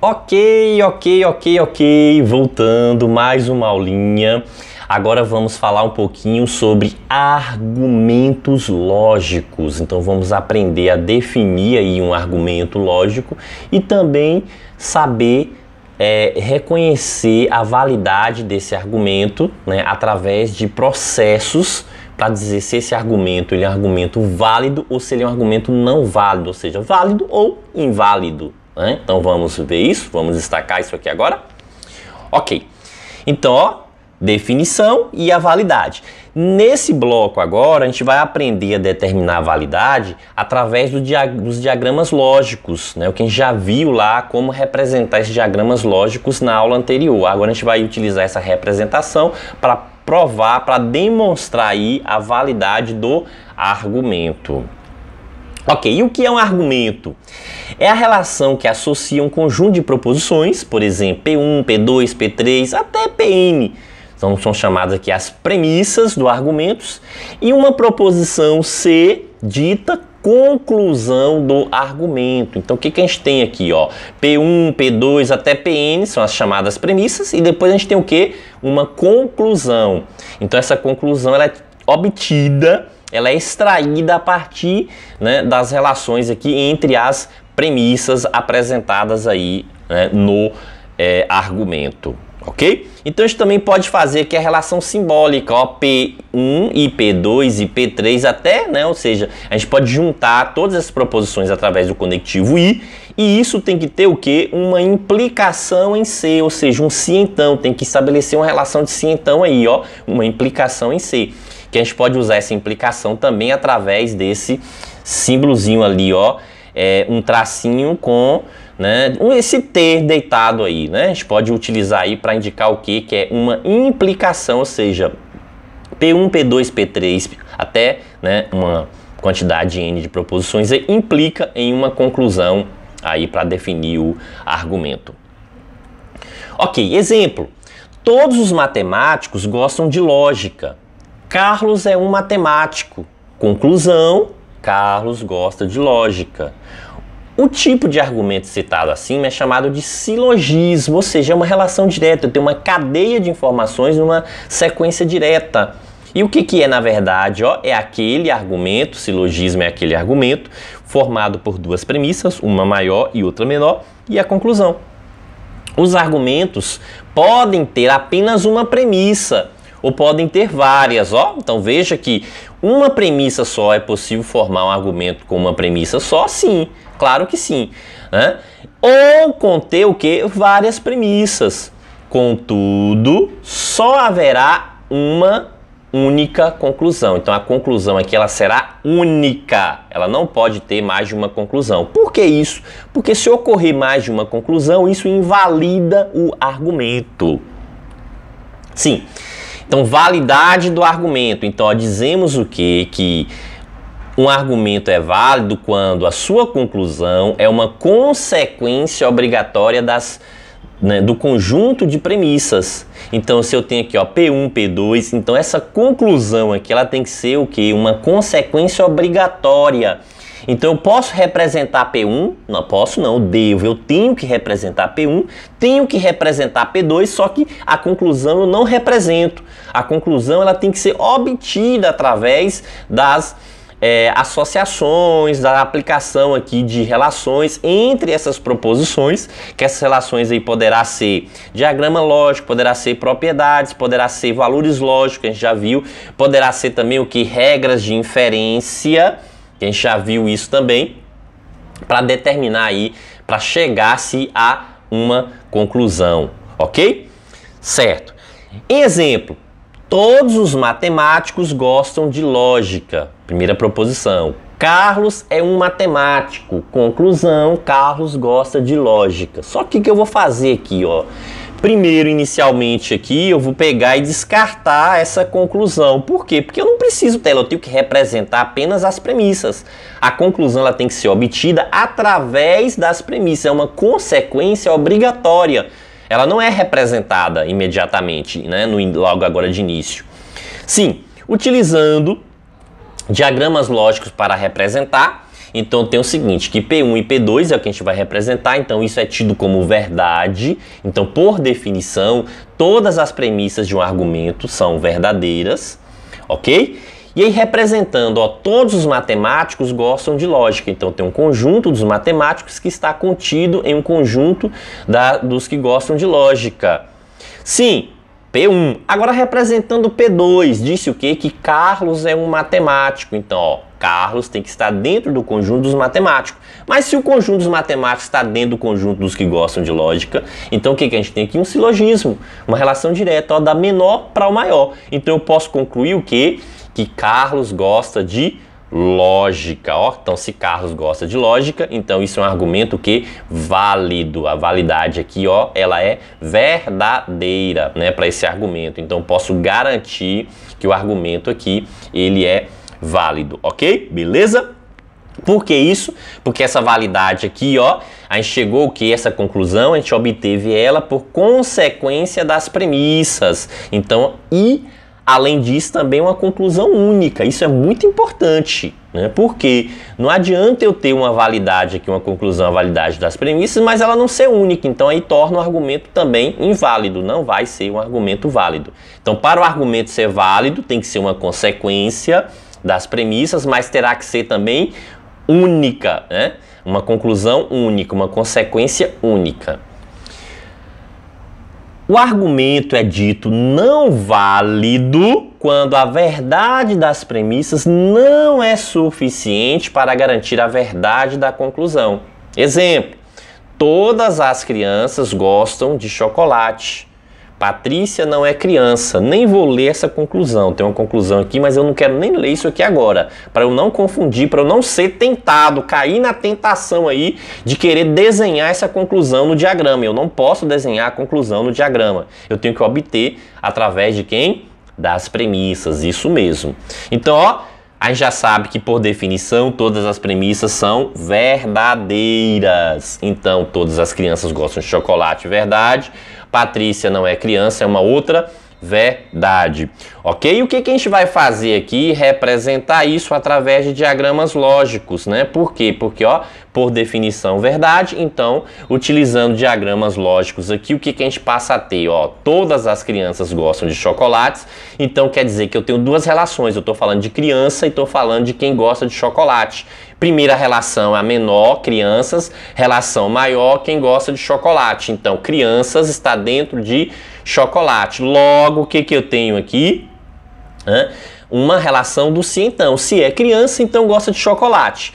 Ok. Voltando, mais uma aulinha. Agora vamos falar um pouquinho sobre argumentos lógicos. Então vamos aprender a definir aí um argumento lógico e também saber reconhecer a validade desse argumento, né, através de processos para dizer se esse argumento ele é um argumento válido ou se ele é um argumento não válido, ou seja, válido ou inválido. Então vamos ver isso, vamos destacar isso aqui agora. Ok, então ó, definição e a validade. Nesse bloco agora a gente vai aprender a determinar a validade através dos diagramas lógicos, né? O que a gente já viu lá como representar esses diagramas lógicos na aula anterior. Agora a gente vai utilizar essa representação para provar, para demonstrar aí a validade do argumento. Ok, e o que é um argumento? É a relação que associa um conjunto de proposições, por exemplo, P1, P2, P3, até Pn. Então são chamadas aqui as premissas do argumento, e uma proposição C dita conclusão do argumento. Então o que a gente tem aqui? Ó? P1, P2 até Pn são as chamadas premissas, e depois a gente tem o que? Uma conclusão. Então essa conclusão ela é obtida, ela é extraída a partir, né, das relações aqui entre as premissas apresentadas aí, né, no argumento, ok? Então a gente também pode fazer aqui a relação simbólica, ó, P1 e P2 e P3 até, né, ou seja, a gente pode juntar todas as proposições através do conectivo e isso tem que ter o que? Uma implicação em C, ou seja, um se então, tem que estabelecer uma relação de se então aí, ó, uma implicação em C. Que a gente pode usar essa implicação também através desse símbolozinho ali, ó, um tracinho com, né, esse T deitado aí, né? A gente pode utilizar aí para indicar o que é uma implicação, ou seja, P1, P2, P3, até, né, uma quantidade N de proposições implica em uma conclusão aí para definir o argumento. Ok, exemplo. Todos os matemáticos gostam de lógica. Carlos é um matemático. Conclusão, Carlos gosta de lógica. O tipo de argumento citado acima é chamado de silogismo, ou seja, é uma relação direta, tem uma cadeia de informações numa sequência direta. E o que é, na verdade? Ó, é aquele argumento, silogismo é aquele argumento, formado por duas premissas, uma maior e outra menor, e a conclusão. Os argumentos podem ter apenas uma premissa, ou podem ter várias, ó. Então veja que uma premissa só é possível formar um argumento com uma premissa só? Sim, claro que sim, né? Ou conter o que? Várias premissas. Contudo, só haverá uma única conclusão. Então a conclusão aqui ela será única, ela não pode ter mais de uma conclusão. Por que isso? Porque se ocorrer mais de uma conclusão, isso invalida o argumento. Sim. Então, validade do argumento. Então, ó, dizemos o quê? Que um argumento é válido quando a sua conclusão é uma consequência obrigatória do conjunto de premissas. Então, se eu tenho aqui, ó, P1, P2, então essa conclusão aqui ela tem que ser o quê? Uma consequência obrigatória. Então eu posso representar P1? Não posso não, devo, eu tenho que representar P1, tenho que representar P2, só que a conclusão eu não represento. A conclusão ela tem que ser obtida através das associações, da aplicação aqui de relações entre essas proposições, que essas relações aí poderá ser diagrama lógico, poderá ser propriedades, poderá ser valores lógicos, que a gente já viu, poderá ser também o que? Regras de inferência, que a gente já viu isso também, para determinar aí, para chegar-se a uma conclusão, ok? Certo. Exemplo, todos os matemáticos gostam de lógica. Primeira proposição, Carlos é um matemático. Conclusão, Carlos gosta de lógica. Só que o que eu vou fazer aqui, ó? Primeiro, inicialmente aqui, eu vou pegar e descartar essa conclusão. Por quê? Porque eu não preciso dela, eu tenho que representar apenas as premissas. A conclusão ela tem que ser obtida através das premissas, é uma consequência obrigatória. Ela não é representada imediatamente, né, logo agora de início. Sim, utilizando diagramas lógicos para representar, Então tem o seguinte, que P1 e P2 é o que a gente vai representar, então isso é tido como verdade. Então, por definição, todas as premissas de um argumento são verdadeiras, ok? E aí, representando, ó, todos os matemáticos gostam de lógica. Então, tem um conjunto dos matemáticos que está contido em um conjunto dos que gostam de lógica. Sim, P1. Agora, representando P2, disse o quê? Que Carlos é um matemático. Então, ó, Carlos tem que estar dentro do conjunto dos matemáticos. Mas se o conjunto dos matemáticos está dentro do conjunto dos que gostam de lógica, então o que a gente tem aqui? Um silogismo, uma relação direta, ó, da menor para o maior. Então, eu posso concluir o quê? Que Carlos gosta de lógica, ó. Então, se Carlos gosta de lógica, então isso é um argumento que válido. A validade aqui, ó, ela é verdadeira, né, para esse argumento. Então, posso garantir que o argumento aqui, ele é válido, ok? Beleza? Por que isso? Porque essa validade aqui, ó, a gente chegou o que? Essa conclusão, a gente obteve ela por consequência das premissas. Então, além disso, também uma conclusão única. Isso é muito importante, né? Porque não adianta eu ter uma validade aqui, uma conclusão, a validade das premissas, mas ela não ser única. Então, aí torna o argumento também inválido. Não vai ser um argumento válido. Então, para o argumento ser válido, tem que ser uma consequência das premissas, mas terá que ser também única, né? Uma conclusão única, uma consequência única. O argumento é dito não válido quando a verdade das premissas não é suficiente para garantir a verdade da conclusão. Exemplo: todas as crianças gostam de chocolate. Patrícia não é criança. Nem vou ler essa conclusão. Tem uma conclusão aqui, mas eu não quero nem ler isso aqui agora, para eu não confundir, para eu não ser tentado, cair na tentação aí de querer desenhar essa conclusão no diagrama. Eu não posso desenhar a conclusão no diagrama. Eu tenho que obter através de quem? Das premissas, isso mesmo. Então, ó, a gente já sabe que, por definição, todas as premissas são verdadeiras. Então, todas as crianças gostam de chocolate, verdade. Patrícia não é criança, é uma outra verdade. Ok? E o que a gente vai fazer aqui? Representar isso através de diagramas lógicos, né? Por quê? Porque, ó, por definição, verdade. Então, utilizando diagramas lógicos aqui, o que a gente passa a ter? Ó, todas as crianças gostam de chocolates. Então, quer dizer que eu tenho duas relações. Eu estou falando de criança e estou falando de quem gosta de chocolate. Primeira relação é a menor, crianças. Relação maior, quem gosta de chocolate. Então, crianças está dentro de chocolate. Logo, o que eu tenho aqui? Uma relação do se, então. Se é criança, então gosta de chocolate.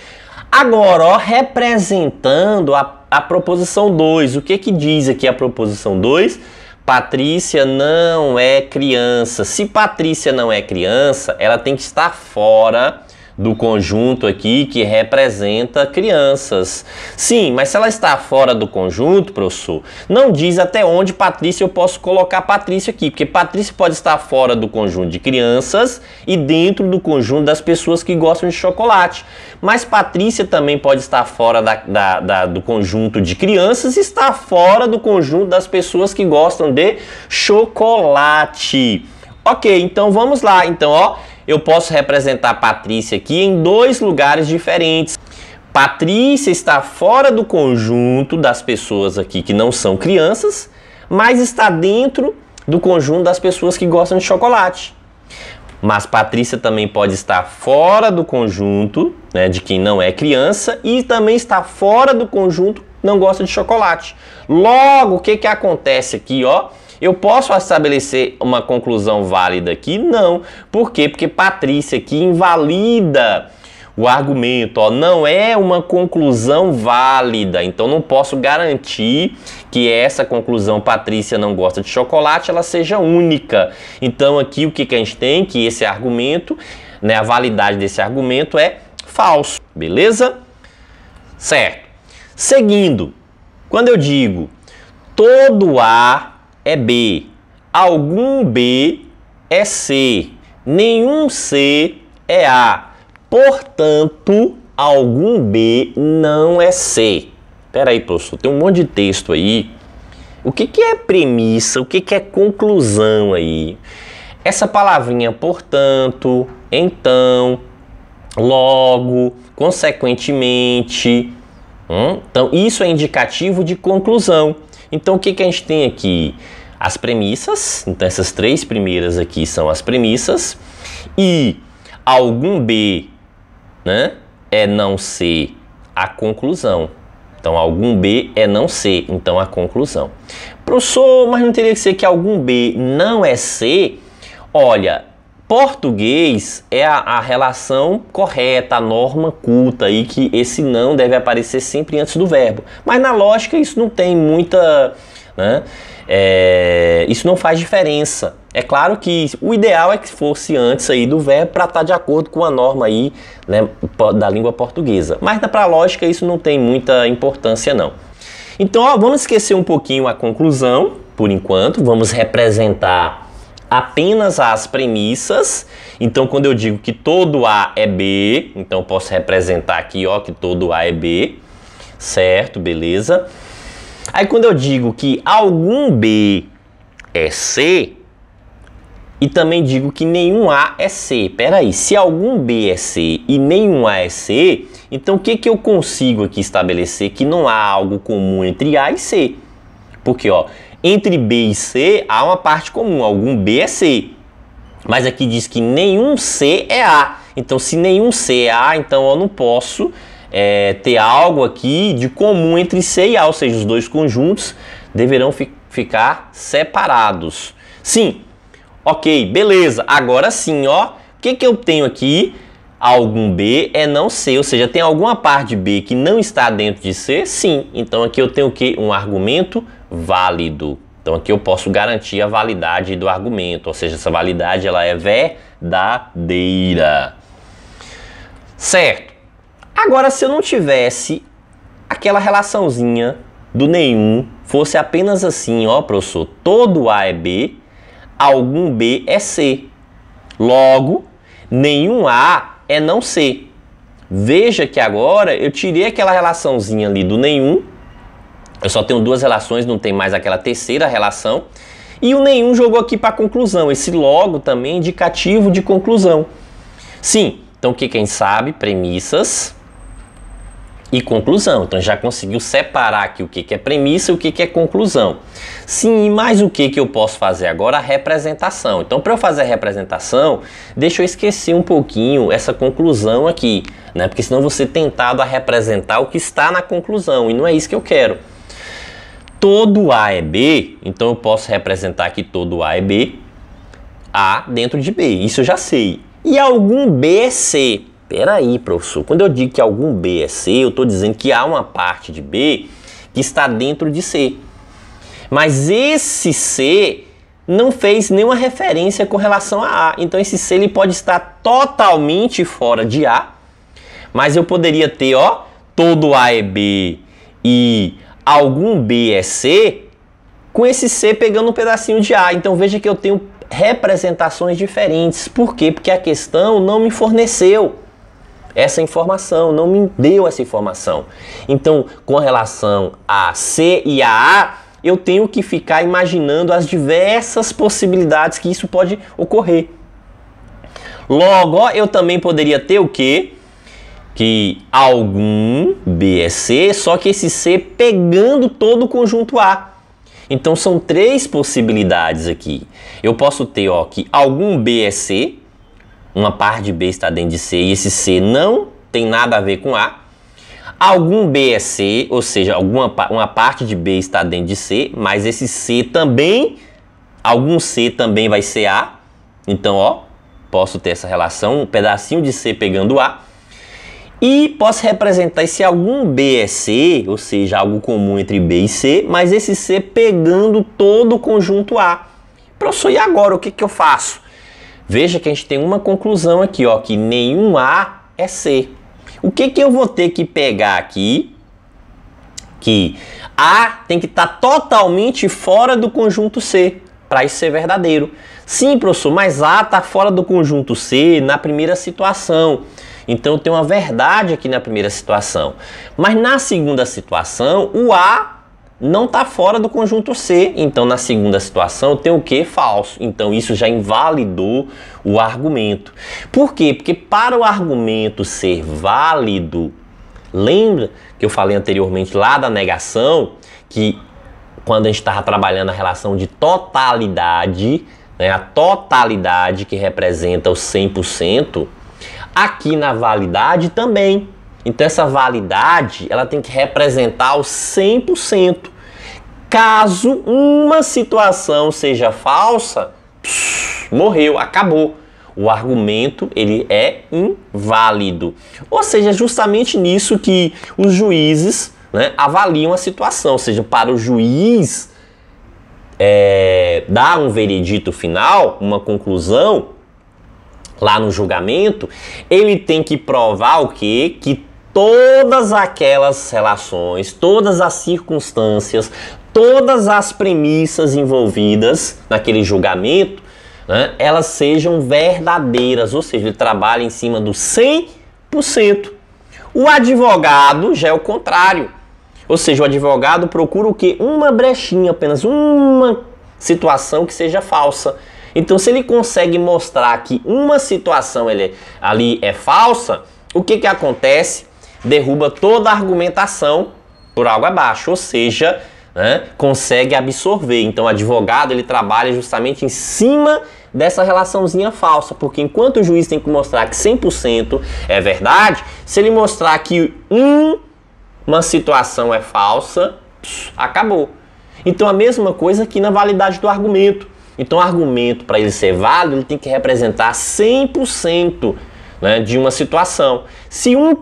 Agora, ó, representando a proposição 2. O que diz aqui a proposição 2? Patrícia não é criança. Se Patrícia não é criança, ela tem que estar fora do conjunto aqui que representa crianças. Sim, mas se ela está fora do conjunto, professor, não diz até onde Patrícia eu posso colocar Patrícia aqui, porque Patrícia pode estar fora do conjunto de crianças e dentro do conjunto das pessoas que gostam de chocolate. Mas Patrícia também pode estar fora do conjunto de crianças e estar fora do conjunto das pessoas que gostam de chocolate. Ok, então vamos lá. Então, ó, eu posso representar Patrícia aqui em dois lugares diferentes. Patrícia está fora do conjunto das pessoas aqui que não são crianças, mas está dentro do conjunto das pessoas que gostam de chocolate. Mas Patrícia também pode estar fora do conjunto, né, de quem não é criança e também está fora do conjunto que não gosta de chocolate. Logo, o que acontece aqui, ó? Eu posso estabelecer uma conclusão válida aqui? Não. Por quê? Porque Patrícia aqui invalida o argumento, ó, não é uma conclusão válida. Então, não posso garantir que essa conclusão, Patrícia não gosta de chocolate, ela seja única. Então, aqui o que a gente tem? Que esse argumento, né, a validade desse argumento é falso. Beleza? Certo. Seguindo, quando eu digo todo A é B, algum B é C, nenhum C é A. Portanto, algum B não é C. Espera aí, professor, tem um monte de texto aí. O que é premissa? O que é conclusão aí? Essa palavrinha, portanto, então, logo, consequentemente. Então, isso é indicativo de conclusão. Então, o que a gente tem aqui? As premissas. Então, essas três primeiras aqui são as premissas. E algum B, né, é não C, a conclusão. Então, algum B é não C, então a conclusão. Professor, mas não teria que ser que algum B não é C? Olha, português é a relação correta, a norma culta aí, que esse não deve aparecer sempre antes do verbo. Mas na lógica isso não tem muita, né, isso não faz diferença. É claro que o ideal é que fosse antes aí do verbo para estar de acordo com a norma aí, né, da língua portuguesa. Mas para a lógica isso não tem muita importância não. Então, ó, vamos esquecer um pouquinho a conclusão, por enquanto. Vamos representar apenas as premissas. Então, quando eu digo que todo A é B, então eu posso representar aqui, ó, que todo A é B, certo? Beleza? Aí, quando eu digo que algum B é C, e também digo que nenhum A é C. Peraí, se algum B é C e nenhum A é C, então o que eu consigo aqui estabelecer? Que não há algo comum entre A e C. Porque, ó, entre B e C há uma parte comum, algum B é C. Mas aqui diz que nenhum C é A. Então, se nenhum C é A, então eu não posso ter algo aqui de comum entre C e A, ou seja, os dois conjuntos deverão ficar separados. Sim. Ok, beleza. Agora sim, ó. O que eu tenho aqui? Algum B é não C, ou seja, tem alguma parte de B que não está dentro de C? Sim. Então aqui eu tenho o quê? Um argumento válido. Então aqui eu posso garantir a validade do argumento, ou seja, essa validade ela é verdadeira. Certo. Agora, se eu não tivesse aquela relaçãozinha do nenhum, fosse apenas assim, ó, professor, todo A é B, algum B é C. Logo, nenhum A é não C. Veja que agora eu tirei aquela relaçãozinha ali do nenhum. Eu só tenho duas relações, não tem mais aquela terceira relação. E o nenhum jogou aqui para a conclusão. Esse logo também é indicativo de conclusão. Sim, então o que a gente sabe? Premissas e conclusão. Então já conseguiu separar aqui o que é premissa e o que é conclusão. Sim, mas o que eu posso fazer agora? A representação. Então, para eu fazer a representação, deixa eu esquecer um pouquinho essa conclusão aqui, né? Porque senão eu vou ser tentado a representar o que está na conclusão, e não é isso que eu quero. Todo A é B, então eu posso representar aqui todo A é B, A dentro de B, isso eu já sei. E algum B é C. Peraí, professor, quando eu digo que algum B é C, eu estou dizendo que há uma parte de B que está dentro de C. Mas esse C não fez nenhuma referência com relação a A. Então esse C ele pode estar totalmente fora de A. Mas eu poderia ter, ó, todo A é B e algum B é C, com esse C pegando um pedacinho de A. Então veja que eu tenho representações diferentes. Por quê? Porque a questão não me forneceu essa informação, não me deu essa informação. Então, com relação a C e a A, eu tenho que ficar imaginando as diversas possibilidades que isso pode ocorrer. Logo, ó, eu também poderia ter o quê? Que algum B é C, só que esse C pegando todo o conjunto A. Então, são três possibilidades aqui. Eu posso ter, ó, que algum B é C, uma parte de B está dentro de C e esse C não tem nada a ver com A. Algum B é C, ou seja, uma parte de B está dentro de C, mas esse C também, algum C também vai ser A. Então, ó, posso ter essa relação, um pedacinho de C pegando A. E posso representar esse algum B é C, ou seja, algo comum entre B e C, mas esse C pegando todo o conjunto A. Professor, e agora o que eu faço? Veja que a gente tem uma conclusão aqui, ó, que nenhum A é C. O que eu vou ter que pegar aqui? Que A tem que estar totalmente fora do conjunto C, para isso ser verdadeiro. Sim, professor, mas A está fora do conjunto C na primeira situação. Então eu tenho uma verdade aqui na primeira situação. Mas na segunda situação, o A não está fora do conjunto C. Então, na segunda situação, tem o que? Falso. Então, isso já invalidou o argumento. Por quê? Porque para o argumento ser válido, lembra que eu falei anteriormente lá da negação, que quando a gente estava trabalhando a relação de totalidade, né, a totalidade que representa o 100%, aqui na validade também. Então essa validade, ela tem que representar o 100%. Caso uma situação seja falsa, morreu, acabou. O argumento, ele é inválido. Ou seja, é justamente nisso que os juízes, né, avaliam a situação. Ou seja, para o juiz dar um veredito final, uma conclusão, lá no julgamento, ele tem que provar o quê? Que todas aquelas relações, todas as circunstâncias, todas as premissas envolvidas naquele julgamento, né, elas sejam verdadeiras, ou seja, ele trabalha em cima do 100%. O advogado já é o contrário, ou seja, o advogado procura o quê? Uma brechinha, apenas uma situação que seja falsa. Então, se ele consegue mostrar que uma situação ali é falsa, o que acontece? Derruba toda a argumentação por água abaixo, ou seja, né, consegue absorver. Então, o advogado ele trabalha justamente em cima dessa relaçãozinha falsa, porque enquanto o juiz tem que mostrar que 100% é verdade, se ele mostrar que uma situação é falsa, acabou. Então, a mesma coisa aqui na validade do argumento. Então, o argumento, para ele ser válido, ele tem que representar 100%, né, de uma situação. Se eu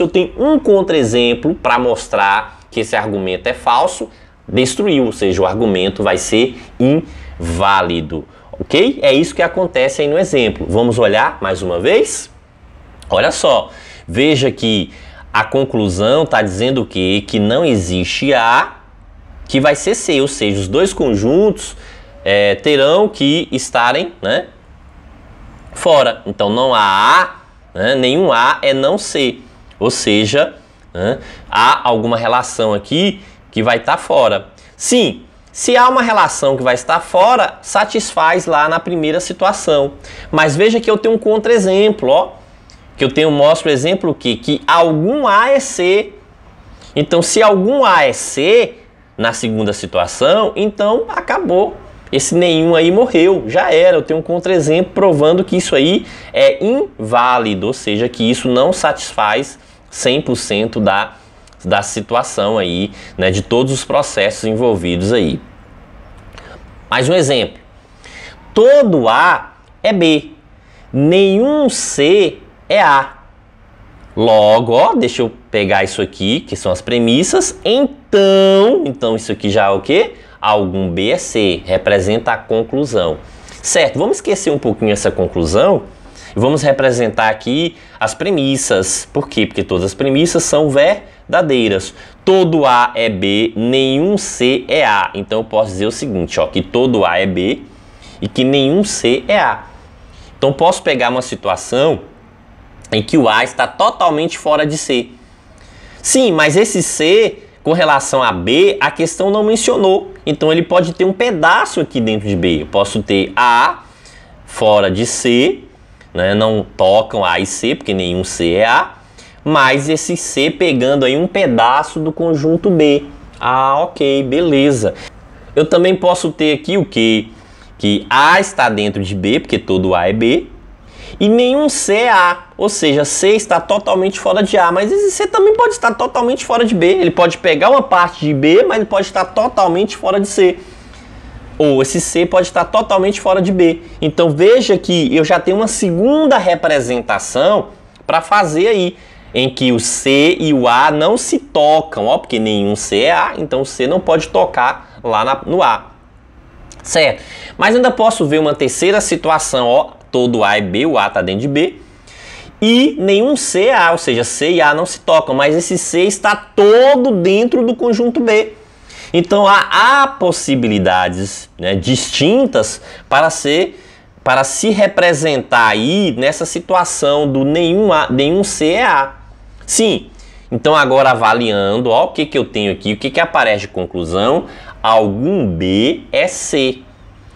tenho um contra-exemplo para mostrar que esse argumento é falso, destruiu, ou seja, o argumento vai ser inválido. Ok? É isso que acontece aí no exemplo. Vamos olhar mais uma vez? Olha só, veja que a conclusão está dizendo o quê? Que não existe A, que vai ser C, ou seja, os dois conjuntos terão que estarem, né, fora. Então não há A, né, nenhum A é não C. Ou seja, né, há alguma relação aqui que vai estar fora. Sim, se há uma relação que vai estar fora, satisfaz lá na primeira situação. Mas veja que eu tenho um contra-exemplo, ó. Que eu mostro o exemplo que algum A é C. Então, se algum A é C na segunda situação, então acabou. Esse nenhum aí morreu, já era. Eu tenho um contra-exemplo provando que isso aí é inválido, ou seja, que isso não satisfaz 100% da situação aí, né, de todos os processos envolvidos aí. Mais um exemplo. Todo A é B, nenhum C é A. Logo, ó, deixa eu pegar isso aqui, que são as premissas. Então isso aqui já é o quê? Algum B é C, representa a conclusão. Certo, vamos esquecer um pouquinho essa conclusão e vamos representar aqui as premissas. Por quê? Porque todas as premissas são verdadeiras. Todo A é B, nenhum C é A. Então eu posso dizer o seguinte, ó, que todo A é B e que nenhum C é A. Então posso pegar uma situação em que o A está totalmente fora de C. Sim, mas esse C, com relação a B, a questão não mencionou. Então ele pode ter um pedaço aqui dentro de B. Eu posso ter A fora de C, né? Não tocam A e C, porque nenhum C é A. Mas esse C pegando aí um pedaço do conjunto B. Ah, ok, beleza. Eu também posso ter aqui o quê? Que A está dentro de B, porque todo A é B. E nenhum C é A, ou seja, C está totalmente fora de A, mas esse C também pode estar totalmente fora de B. Ele pode pegar uma parte de B, mas ele pode estar totalmente fora de C. Ou esse C pode estar totalmente fora de B. Então veja que eu já tenho uma segunda representação para fazer aí, em que o C e o A não se tocam, ó, porque nenhum C é A, então o C não pode tocar lá no A. Certo? Mas ainda posso ver uma terceira situação, ó. Todo A é B, o A está dentro de B. E nenhum C é A, ou seja, C e A não se tocam, mas esse C está todo dentro do conjunto B. Então há possibilidades, né, distintas para se representar aí nessa situação do nenhum C é A. Sim, Então agora avaliando, ó, o que eu tenho aqui, o que aparece de conclusão? Algum B é C.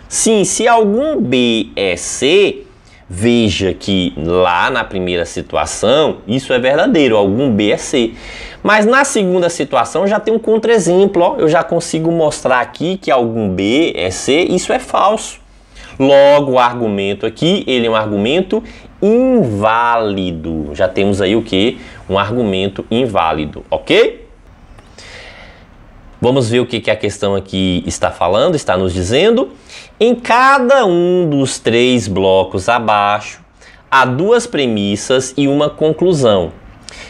Sim, se algum B é C, veja que lá na primeira situação, isso é verdadeiro, algum B é C. Mas na segunda situação já tem um contra-exemplo, ó, eu já consigo mostrar aqui que algum B é C, isso é falso. Logo, o argumento aqui, ele é um argumento inválido. Já temos aí o que? Um argumento inválido, ok? Vamos ver o que a questão aqui está falando, está nos dizendo. Em cada um dos 3 blocos abaixo, há 2 premissas e uma conclusão.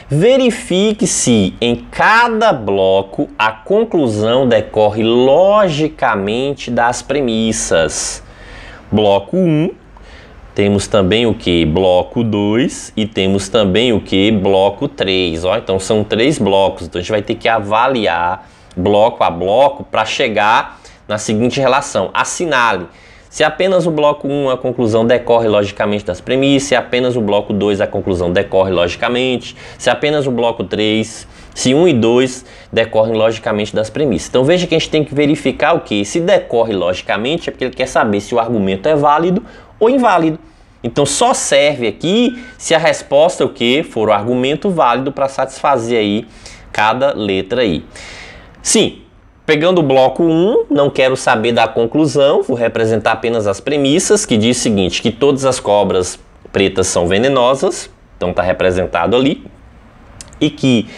Verifique se em cada bloco a conclusão decorre logicamente das premissas. Bloco 1, temos também o que? Bloco 2 e temos também o que? Bloco 3. Ó, então são 3 blocos, então a gente vai ter que avaliar bloco a bloco para chegar na seguinte relação. Assinale. Se apenas o bloco 1 a conclusão decorre logicamente das premissas, se apenas o bloco 2 a conclusão decorre logicamente, se apenas o bloco 3, se 1 e 2 decorrem logicamente das premissas. Então veja que a gente tem que verificar o que? Se decorre logicamente é porque ele quer saber se o argumento é válido ou inválido. Então só serve aqui se a resposta o que? For o argumento válido para satisfazer aí cada letra aí. Sim. Pegando o bloco 1, não quero saber da conclusão, vou representar apenas as premissas, que diz o seguinte, que todas as cobras pretas são venenosas, então está representado ali, e que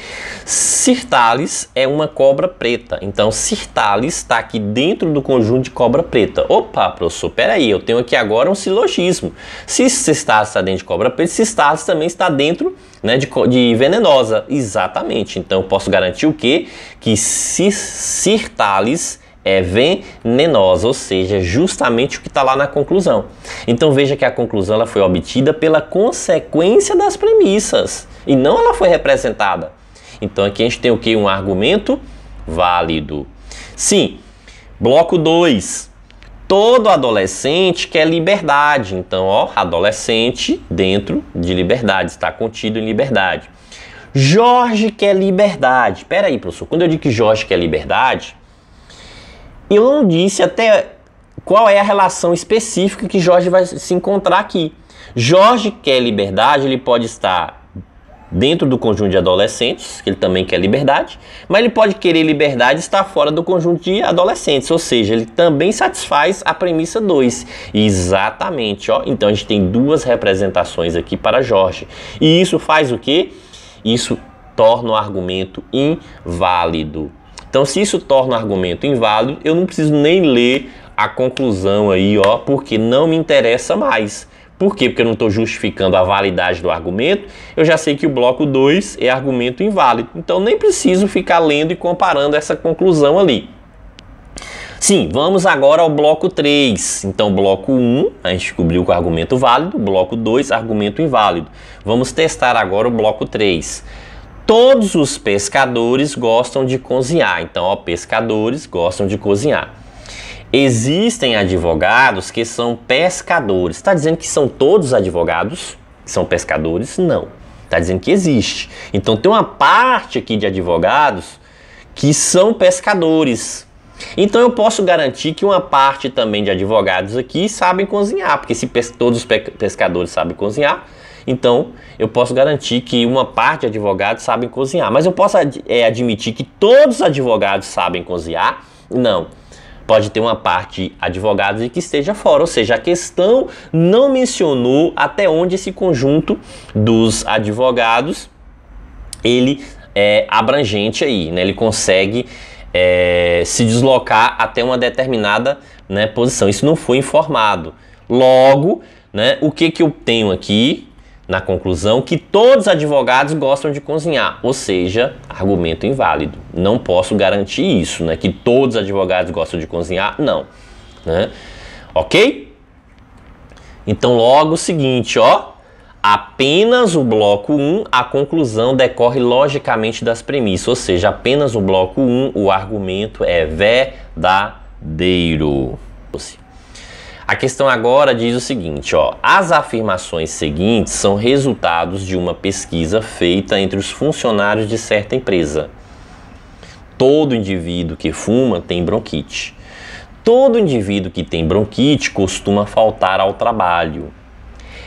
Sirtalis é uma cobra preta. Então Sirtalis está aqui dentro do conjunto de cobra preta. Opa, professor, peraí, eu tenho aqui agora um silogismo. Se Sirtalis está dentro de cobra preta, Sirtalis também está dentro, né, de venenosa. Exatamente. Então eu posso garantir o quê? Que Sirtalis é venenosa, ou seja, justamente o que está lá na conclusão. Então veja que a conclusão ela foi obtida pela consequência das premissas e não ela foi representada. Então aqui a gente tem o que? Um argumento válido. Sim, bloco 2. Todo adolescente quer liberdade. Então, ó, adolescente dentro de liberdade, está contido em liberdade. Jorge quer liberdade. Espera aí, professor, quando eu digo que Jorge quer liberdade, eu não disse até qual é a relação específica que Jorge vai se encontrar aqui. Jorge quer liberdade, ele pode estar dentro do conjunto de adolescentes, que ele também quer liberdade, mas ele pode querer liberdade e estar fora do conjunto de adolescentes, ou seja, ele também satisfaz a premissa 2. Exatamente, ó. Então a gente tem 2 representações aqui para Jorge. E isso faz o quê? Isso torna o argumento inválido. Então, se isso torna o argumento inválido, eu não preciso nem ler a conclusão aí, ó, porque não me interessa mais. Por quê? Porque eu não estou justificando a validade do argumento, eu já sei que o bloco 2 é argumento inválido. Então, nem preciso ficar lendo e comparando essa conclusão ali. Sim, vamos agora ao bloco 3. Então, bloco 1, a gente descobriu com o argumento válido, bloco 2, argumento inválido. Vamos testar agora o bloco 3. Todos os pescadores gostam de cozinhar. Então, ó, pescadores gostam de cozinhar. Existem advogados que são pescadores. Está dizendo que são todos advogados que são pescadores? Não. Está dizendo que existe. Então, tem uma parte aqui de advogados que são pescadores. Então, eu posso garantir que uma parte também de advogados aqui sabem cozinhar. Porque se todos os pescadores sabem cozinhar, então, eu posso garantir que uma parte de advogados sabem cozinhar. Mas eu posso admitir que todos os advogados sabem cozinhar? Não. Pode ter uma parte de advogados e que esteja fora. Ou seja, a questão não mencionou até onde esse conjunto dos advogados ele é abrangente aí, né? Ele consegue se deslocar até uma determinada, né, posição. Isso não foi informado. Logo, né, o que eu tenho aqui na conclusão? Que todos os advogados gostam de cozinhar, ou seja, argumento inválido. Não posso garantir isso, né? Que todos os advogados gostam de cozinhar, não. Né? Ok? Então, logo o seguinte, ó. Apenas o bloco 1, a conclusão decorre logicamente das premissas, ou seja, apenas o bloco 1, o argumento é verdadeiro. A questão agora diz o seguinte, ó, as afirmações seguintes são resultados de uma pesquisa feita entre os funcionários de certa empresa. Todo indivíduo que fuma tem bronquite. Todo indivíduo que tem bronquite costuma faltar ao trabalho.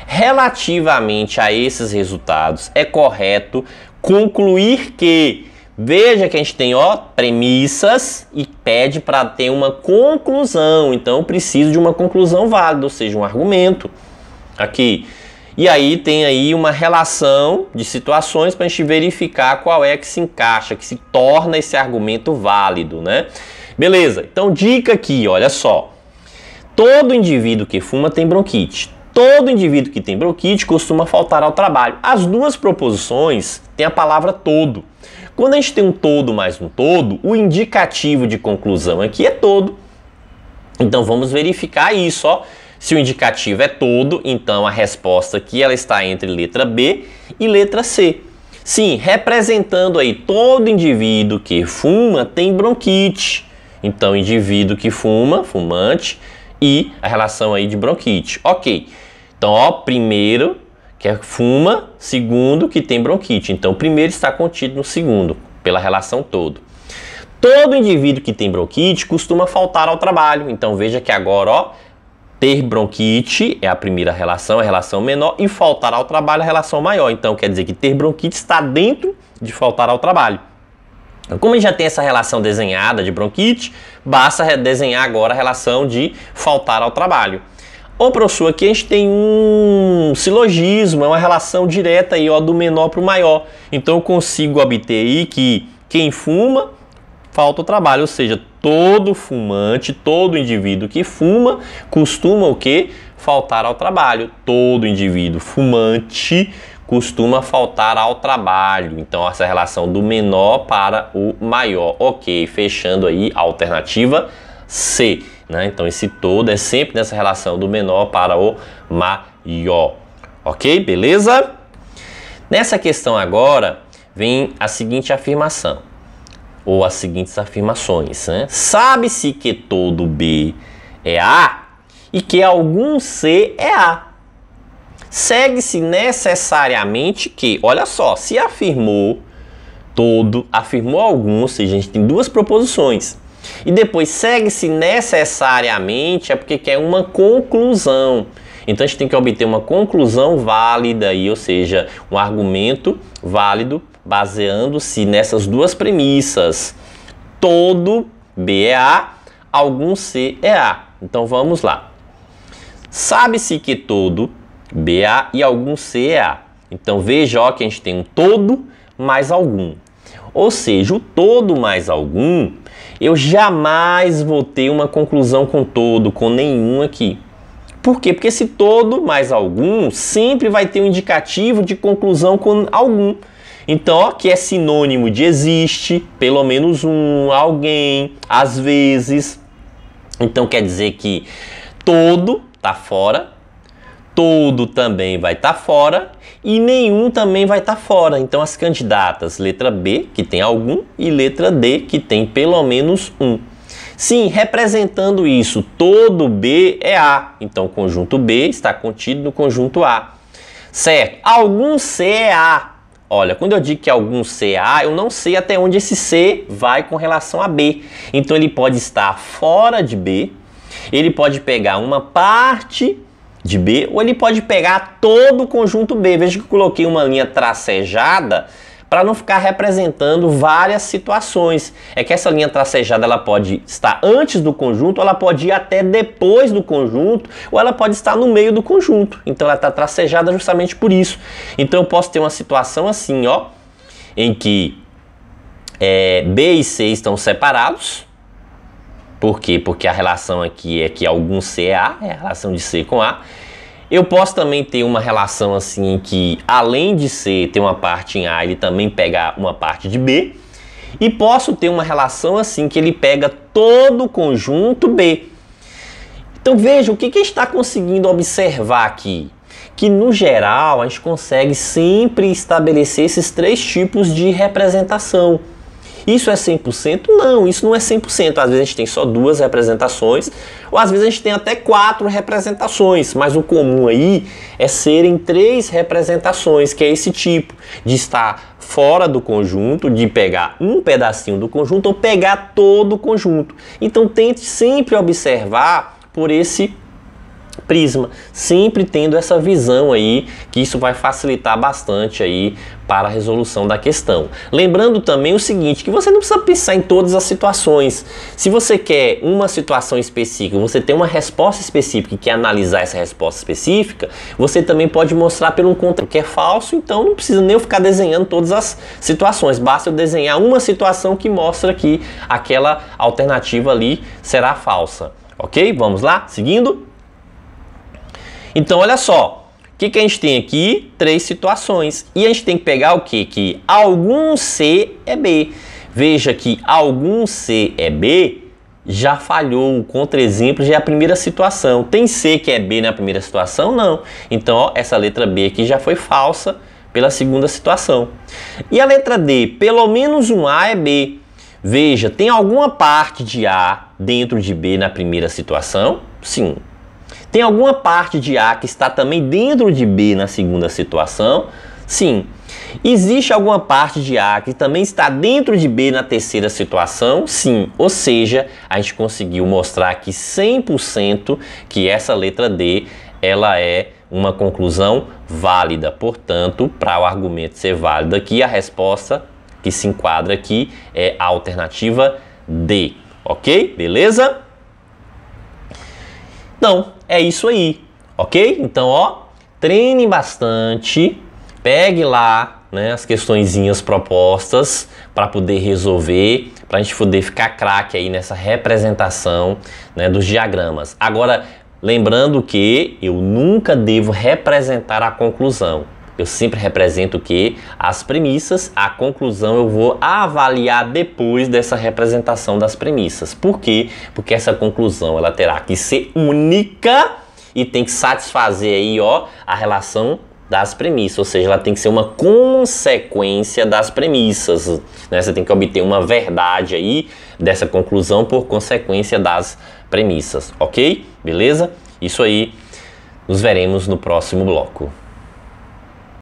Relativamente a esses resultados, é correto concluir que, veja que a gente tem, ó, premissas e pede para ter uma conclusão. Então, eu preciso de uma conclusão válida, ou seja, um argumento aqui. E aí tem aí uma relação de situações para a gente verificar qual é que se encaixa, que se torna esse argumento válido, né? Beleza, então dica aqui, olha só. Todo indivíduo que fuma tem bronquite. Todo indivíduo que tem bronquite costuma faltar ao trabalho. As duas proposições têm a palavra todo. Quando a gente tem um todo mais um todo, o indicativo de conclusão aqui é todo. Então vamos verificar isso, ó. Se o indicativo é todo, então a resposta aqui ela está entre letra B e letra C. Sim, representando aí todo indivíduo que fuma tem bronquite. Então, indivíduo que fuma, fumante, e a relação aí de bronquite. Ok. Então, ó, primeiro que é fuma, segundo que tem bronquite. Então, o primeiro está contido no segundo, pela relação todo. Todo indivíduo que tem bronquite costuma faltar ao trabalho. Então, veja que agora, ó, ter bronquite é a primeira relação, a relação menor, e faltar ao trabalho é a relação maior. Então, quer dizer que ter bronquite está dentro de faltar ao trabalho. Como a gente já tem essa relação desenhada de bronquite, basta desenhar agora a relação de faltar ao trabalho. Ô, professor, aqui a gente tem um silogismo, é uma relação direta aí, ó, do menor para o maior. Então eu consigo obter aí que quem fuma, falta o trabalho, ou seja, todo fumante, todo indivíduo que fuma, costuma o quê? Faltar ao trabalho. Todo indivíduo fumante costuma faltar ao trabalho. Então, essa relação do menor para o maior. Ok, fechando aí a alternativa C, né? Então, esse todo é sempre nessa relação do menor para o maior. Ok, beleza? Nessa questão agora, vem a seguinte afirmação, ou as seguintes afirmações, né? Sabe-se que todo B é A e que algum C é A. Segue-se necessariamente que, olha só, se afirmou todo, afirmou algum, ou seja, a gente tem duas proposições. E depois segue-se necessariamente é porque quer uma conclusão. Então a gente tem que obter uma conclusão válida aí, ou seja, um argumento válido baseando-se nessas duas premissas. Todo B é A, algum C é A. Então vamos lá. Sabe-se que todo B é A e algum C é A. Então veja, ó, que a gente tem um todo mais algum. Ou seja, o todo mais algum, eu jamais vou ter uma conclusão com todo, com nenhum aqui. Por quê? Porque esse todo mais algum sempre vai ter um indicativo de conclusão com algum. Então, ó, que é sinônimo de existe, pelo menos um, alguém, às vezes. Então quer dizer que todo está fora, todo também vai estar fora e nenhum também vai estar fora. Então as candidatas letra B, que tem algum, e letra D, que tem pelo menos um. Sim, representando isso, todo B é A. Então o conjunto B está contido no conjunto A. Certo? Algum C é A. Olha, quando eu digo que algum C é A, eu não sei até onde esse C vai com relação a B. Então ele pode estar fora de B, ele pode pegar uma parte de B, ou ele pode pegar todo o conjunto B. Veja que eu coloquei uma linha tracejada para não ficar representando várias situações. É que essa linha tracejada ela pode estar antes do conjunto, ou ela pode ir até depois do conjunto, ou ela pode estar no meio do conjunto. Então ela está tracejada justamente por isso. Então eu posso ter uma situação assim, ó, em que B e C estão separados. Por quê? Porque a relação aqui é que algum C é A, é a relação de C com A. Eu posso também ter uma relação assim que, além de C ter uma parte em A, ele também pega uma parte de B. E posso ter uma relação assim que ele pega todo o conjunto B. Então veja, o que a gente está conseguindo observar aqui? Que no geral a gente consegue sempre estabelecer esses três tipos de representação. Isso é 100%? Não, isso não é 100%. Às vezes a gente tem só 2 representações, ou às vezes a gente tem até 4 representações, mas o comum aí é serem 3 representações, que é esse tipo de estar fora do conjunto, de pegar um pedacinho do conjunto ou pegar todo o conjunto. Então tente sempre observar por esse prisma, sempre tendo essa visão aí, que isso vai facilitar bastante aí para a resolução da questão. Lembrando também o seguinte, que você não precisa pensar em todas as situações. Se você quer uma situação específica, você tem uma resposta específica e quer analisar essa resposta específica, você também pode mostrar pelo contrário, que é falso, então não precisa nem eu ficar desenhando todas as situações, basta eu desenhar uma situação que mostra que aquela alternativa ali será falsa. Ok? Vamos lá? Seguindo? Então, olha só, o que a gente tem aqui? 3 situações. E a gente tem que pegar o quê? Que algum C é B. Veja que algum C é B, já falhou. O contra-exemplo já é a primeira situação. Tem C que é B na primeira situação? Não. Então, ó, essa letra B aqui já foi falsa pela segunda situação. E a letra D? Pelo menos um A é B. Veja, tem alguma parte de A dentro de B na primeira situação? Sim. Tem alguma parte de A que está também dentro de B na segunda situação? Sim. Existe alguma parte de A que também está dentro de B na terceira situação? Sim. Ou seja, a gente conseguiu mostrar aqui 100% que essa letra D, ela é uma conclusão válida. Portanto, para o argumento ser válido aqui, a resposta que se enquadra aqui é a alternativa D. Ok? Beleza? Então, é isso aí, ok? Então, ó, treine bastante, pegue lá, né, as questõezinhas propostas para poder resolver, para a gente poder ficar craque aí nessa representação, né, dos diagramas. Agora, lembrando que eu nunca devo representar a conclusão. Eu sempre represento o quê? As premissas, a conclusão eu vou avaliar depois dessa representação das premissas. Por quê? Porque essa conclusão ela terá que ser única e tem que satisfazer aí, ó, a relação das premissas, ou seja, ela tem que ser uma consequência das premissas, né? Você tem que obter uma verdade aí dessa conclusão por consequência das premissas, ok? Beleza? Isso aí, nos veremos no próximo bloco.